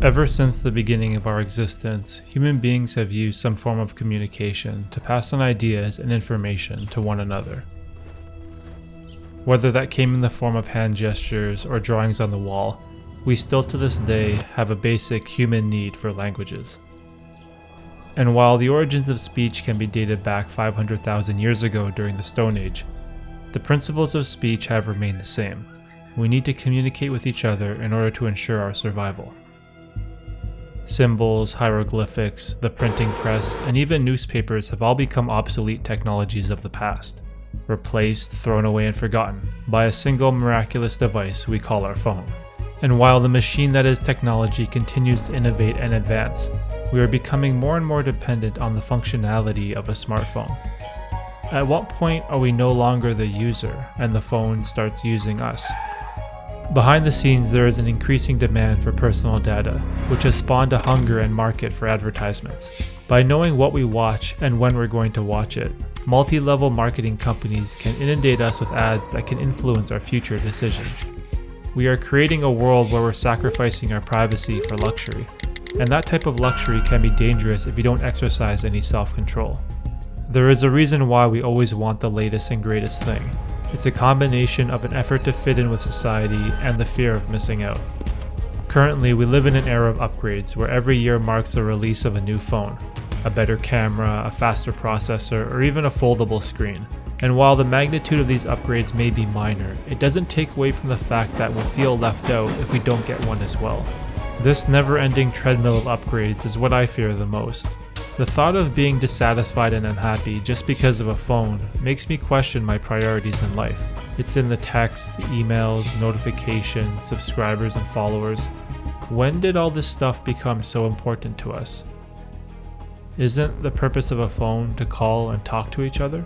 Ever since the beginning of our existence, human beings have used some form of communication to pass on ideas and information to one another. Whether that came in the form of hand gestures or drawings on the wall, we still to this day have a basic human need for languages. And while the origins of speech can be dated back 500,000 years ago during the Stone Age, the principles of speech have remained the same. We need to communicate with each other in order to ensure our survival. Symbols, hieroglyphics, the printing press, and even newspapers have all become obsolete technologies of the past, replaced, thrown away, and forgotten by a single miraculous device we call our phone. And while the machine that is technology continues to innovate and advance, we are becoming more and more dependent on the functionality of a smartphone. At what point are we no longer the user and the phone starts using us? Behind the scenes, there is an increasing demand for personal data, which has spawned a hunger and market for advertisements. By knowing what we watch and when we're going to watch it, multi-level marketing companies can inundate us with ads that can influence our future decisions. We are creating a world where we're sacrificing our privacy for luxury, and that type of luxury can be dangerous if you don't exercise any self-control. There is a reason why we always want the latest and greatest thing. It's a combination of an effort to fit in with society and the fear of missing out. Currently, we live in an era of upgrades where every year marks the release of a new phone, a better camera, a faster processor, or even a foldable screen. And while the magnitude of these upgrades may be minor, it doesn't take away from the fact that we'll feel left out if we don't get one as well. This never-ending treadmill of upgrades is what I fear the most. The thought of being dissatisfied and unhappy just because of a phone makes me question my priorities in life. It's in the texts, emails, notifications, subscribers, and followers. When did all this stuff become so important to us? Isn't the purpose of a phone to call and talk to each other?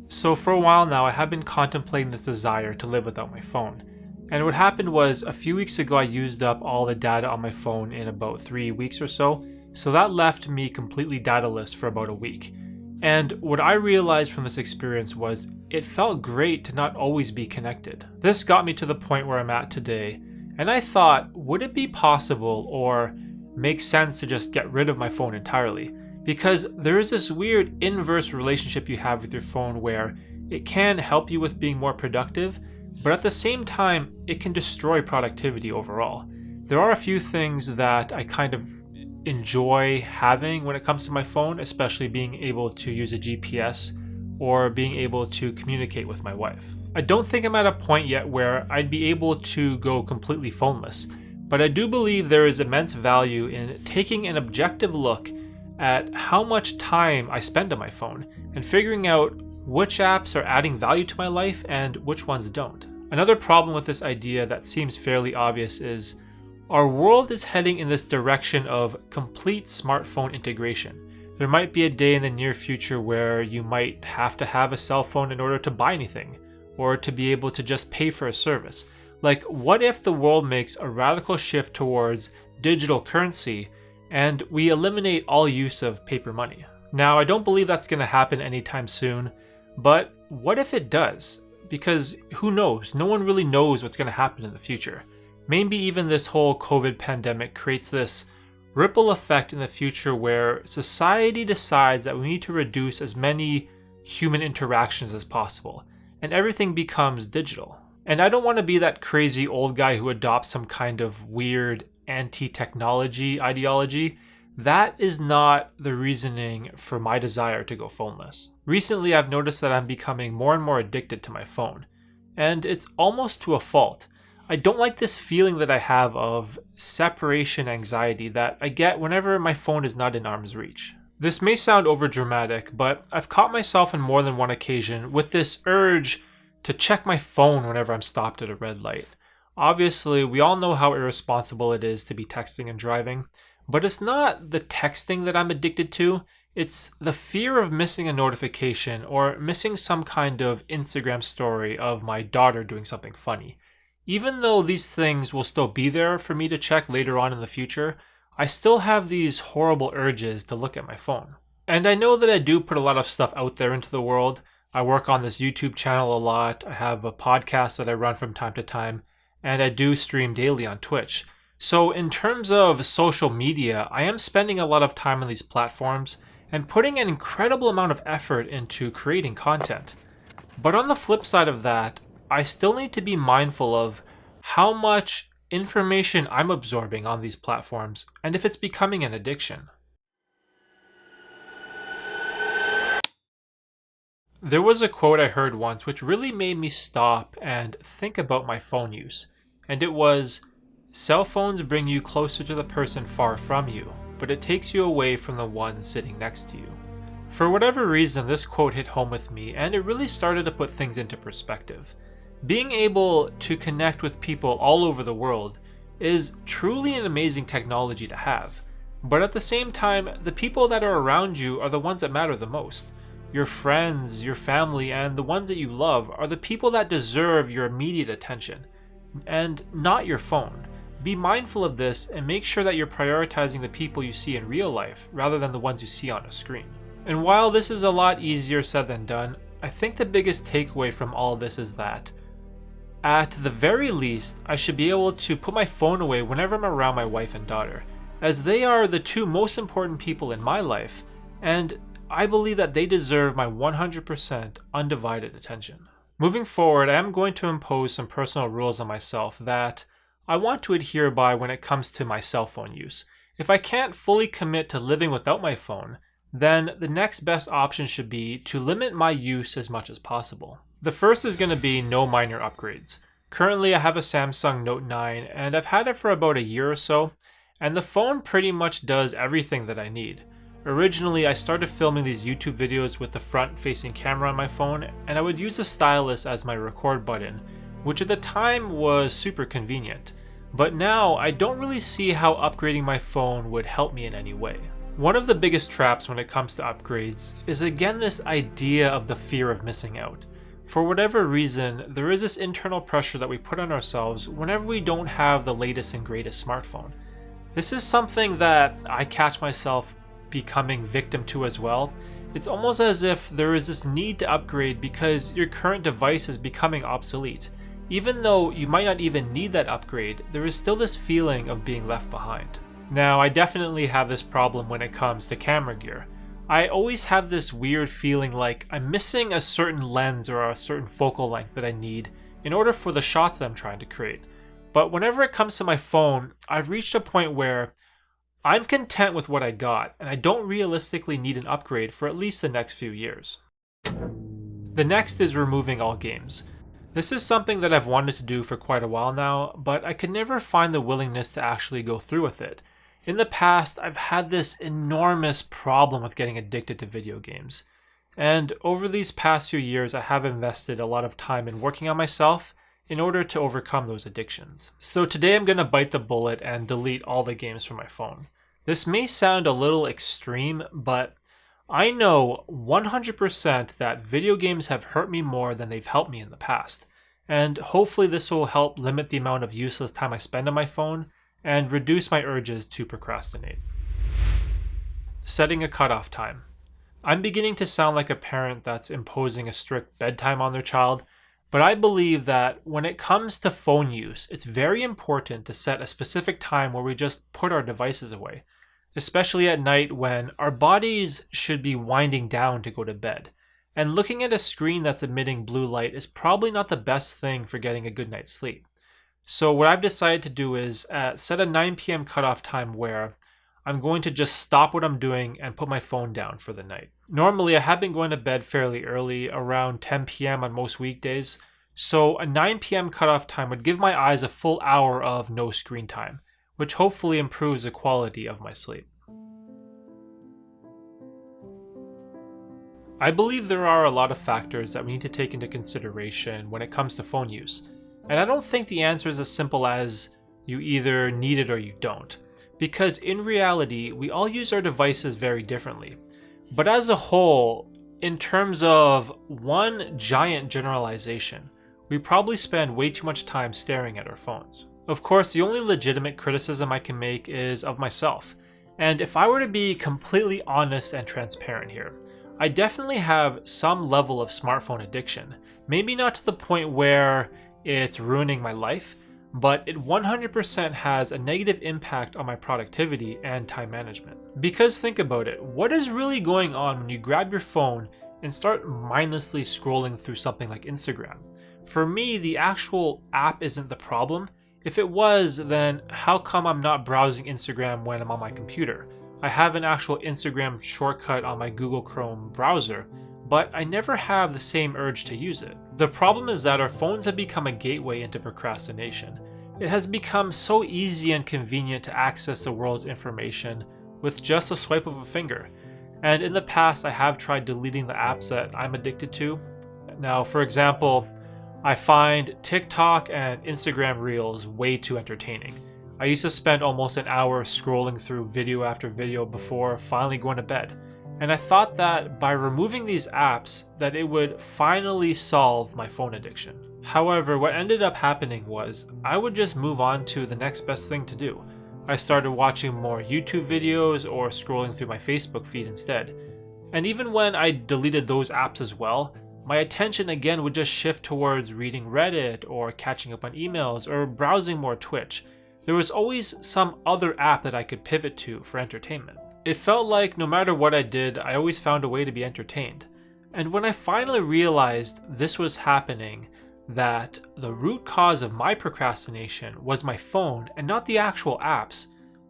So for a while now, I have been contemplating this desire to live without my phone. And what happened was, a few weeks ago I used up all the data on my phone in about 3 weeks or so that left me completely dataless for about a week. And what I realized from this experience was, it felt great to not always be connected. This got me to the point where I'm at today, and I thought, would it be possible or make sense to just get rid of my phone entirely? Because there is this weird inverse relationship you have with your phone where it can help you with being more productive, but at the same time, it can destroy productivity overall. There are a few things that I kind of enjoy having when it comes to my phone, especially being able to use a GPS or being able to communicate with my wife. I don't think I'm at a point yet where I'd be able to go completely phoneless, but I do believe there is immense value in taking an objective look at how much time I spend on my phone and figuring out which apps are adding value to my life and which ones don't. Another problem with this idea that seems fairly obvious is our world is heading in this direction of complete smartphone integration. There might be a day in the near future where you might have to have a cell phone in order to buy anything or to be able to just pay for a service. Like, what if the world makes a radical shift towards digital currency and we eliminate all use of paper money? Now, I don't believe that's going to happen anytime soon, but what if it does? Because who knows? No one really knows what's going to happen in the future. Maybe even this whole COVID pandemic creates this ripple effect in the future where society decides that we need to reduce as many human interactions as possible, and everything becomes digital. And I don't want to be that crazy old guy who adopts some kind of weird anti-technology ideology. That is not the reasoning for my desire to go phoneless. Recently, I've noticed that I'm becoming more and more addicted to my phone, and it's almost to a fault. I don't like this feeling that I have of separation anxiety that I get whenever my phone is not in arm's reach. This may sound overdramatic, but I've caught myself on more than one occasion with this urge to check my phone whenever I'm stopped at a red light. Obviously, we all know how irresponsible it is to be texting and driving, but it's not the texting that I'm addicted to, it's the fear of missing a notification or missing some kind of Instagram story of my daughter doing something funny. Even though these things will still be there for me to check later on in the future, I still have these horrible urges to look at my phone. And I know that I do put a lot of stuff out there into the world, I work on this YouTube channel a lot. I have a podcast that I run from time to time, and I do stream daily on Twitch. So in terms of social media, I am spending a lot of time on these platforms and putting an incredible amount of effort into creating content. But on the flip side of that, I still need to be mindful of how much information I'm absorbing on these platforms and if it's becoming an addiction. There was a quote I heard once which really made me stop and think about my phone use, and it was, "Cell phones bring you closer to the person far from you, but it takes you away from the one sitting next to you." For whatever reason, this quote hit home with me, and it really started to put things into perspective. Being able to connect with people all over the world is truly an amazing technology to have, but at the same time, the people that are around you are the ones that matter the most. Your friends, your family, and the ones that you love are the people that deserve your immediate attention, and not your phone. Be mindful of this and make sure that you're prioritizing the people you see in real life rather than the ones you see on a screen. And while this is a lot easier said than done, I think the biggest takeaway from all of this is that, at the very least, I should be able to put my phone away whenever I'm around my wife and daughter, as they are the two most important people in my life, and I believe that they deserve my 100% undivided attention. Moving forward, I am going to impose some personal rules on myself that I want to adhere by when it comes to my cell phone use. If I can't fully commit to living without my phone, then the next best option should be to limit my use as much as possible. The first is going to be no minor upgrades. Currently, I have a Samsung Note 9 and I've had it for about a year or so, and the phone pretty much does everything that I need. Originally, I started filming these YouTube videos with the front-facing camera on my phone, and I would use a stylus as my record button, which at the time was super convenient. But now, I don't really see how upgrading my phone would help me in any way. One of the biggest traps when it comes to upgrades is again this idea of the fear of missing out. For whatever reason, there is this internal pressure that we put on ourselves whenever we don't have the latest and greatest smartphone. This is something that I catch myself becoming victim to as well. It's almost as if there is this need to upgrade because your current device is becoming obsolete. Even though you might not even need that upgrade, there is still this feeling of being left behind. Now, I definitely have this problem when it comes to camera gear. I always have this weird feeling like I'm missing a certain lens or a certain focal length that I need in order for the shots that I'm trying to create. But whenever it comes to my phone, I've reached a point where I'm content with what I got, and I don't realistically need an upgrade for at least the next few years. The next is removing all games. This is something that I've wanted to do for quite a while now, but I could never find the willingness to actually go through with it. In the past, I've had this enormous problem with getting addicted to video games. And over these past few years, I have invested a lot of time in working on myself in order to overcome those addictions. So today I'm going to bite the bullet and delete all the games from my phone. This may sound a little extreme, but I know 100% that video games have hurt me more than they've helped me in the past. And hopefully this will help limit the amount of useless time I spend on my phone and reduce my urges to procrastinate. Setting a cutoff time. I'm beginning to sound like a parent that's imposing a strict bedtime on their child, but I believe that when it comes to phone use, it's very important to set a specific time where we just put our devices away, especially at night when our bodies should be winding down to go to bed. And looking at a screen that's emitting blue light is probably not the best thing for getting a good night's sleep. So what I've decided to do is set a 9 p.m. cutoff time where I'm going to just stop what I'm doing and put my phone down for the night. Normally, I have been going to bed fairly early, around 10 p.m. on most weekdays, so a 9 p.m. cutoff time would give my eyes a full hour of no screen time, which hopefully improves the quality of my sleep. I believe there are a lot of factors that we need to take into consideration when it comes to phone use, and I don't think the answer is as simple as you either need it or you don't. Because in reality, we all use our devices very differently. But as a whole, in terms of one giant generalization, we probably spend way too much time staring at our phones. Of course, the only legitimate criticism I can make is of myself. And if I were to be completely honest and transparent here, I definitely have some level of smartphone addiction. Maybe not to the point where it's ruining my life, but it 100% has a negative impact on my productivity and time management. Because think about it, what is really going on when you grab your phone and start mindlessly scrolling through something like Instagram? For me, the actual app isn't the problem. If it was, then how come I'm not browsing Instagram when I'm on my computer? I have an actual Instagram shortcut on my Google Chrome browser, but I never have the same urge to use it. The problem is that our phones have become a gateway into procrastination. It has become so easy and convenient to access the world's information with just a swipe of a finger. And in the past, I have tried deleting the apps that I'm addicted to. Now, for example, I find TikTok and Instagram Reels way too entertaining. I used to spend almost an hour scrolling through video after video before finally going to bed. And I thought that by removing these apps that it would finally solve my phone addiction. However, what ended up happening was I would just move on to the next best thing to do. I started watching more YouTube videos or scrolling through my Facebook feed instead. And even when I deleted those apps as well, my attention again would just shift towards reading Reddit or catching up on emails or browsing more Twitch. There was always some other app that I could pivot to for entertainment. It felt like no matter what I did, I always found a way to be entertained. And when I finally realized this was happening, that the root cause of my procrastination was my phone and not the actual apps,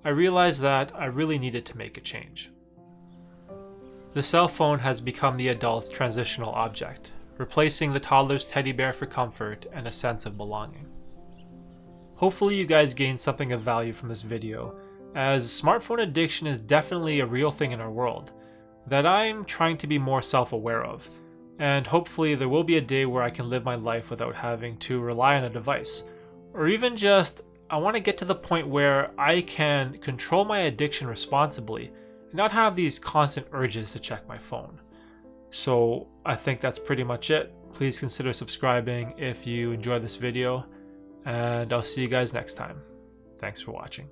I realized that I really needed to make a change. The cell phone has become the adult's transitional object, replacing the toddler's teddy bear for comfort and a sense of belonging. Hopefully you guys gained something of value from this video, as smartphone addiction is definitely a real thing in our world that I'm trying to be more self-aware of, and hopefully there will be a day where I can live my life without having to rely on a device, or even just I want to get to the point where I can control my addiction responsibly and not have these constant urges to check my phone. So I think that's pretty much it. Please consider subscribing if you enjoyed this video, and I'll see you guys next time. Thanks for watching.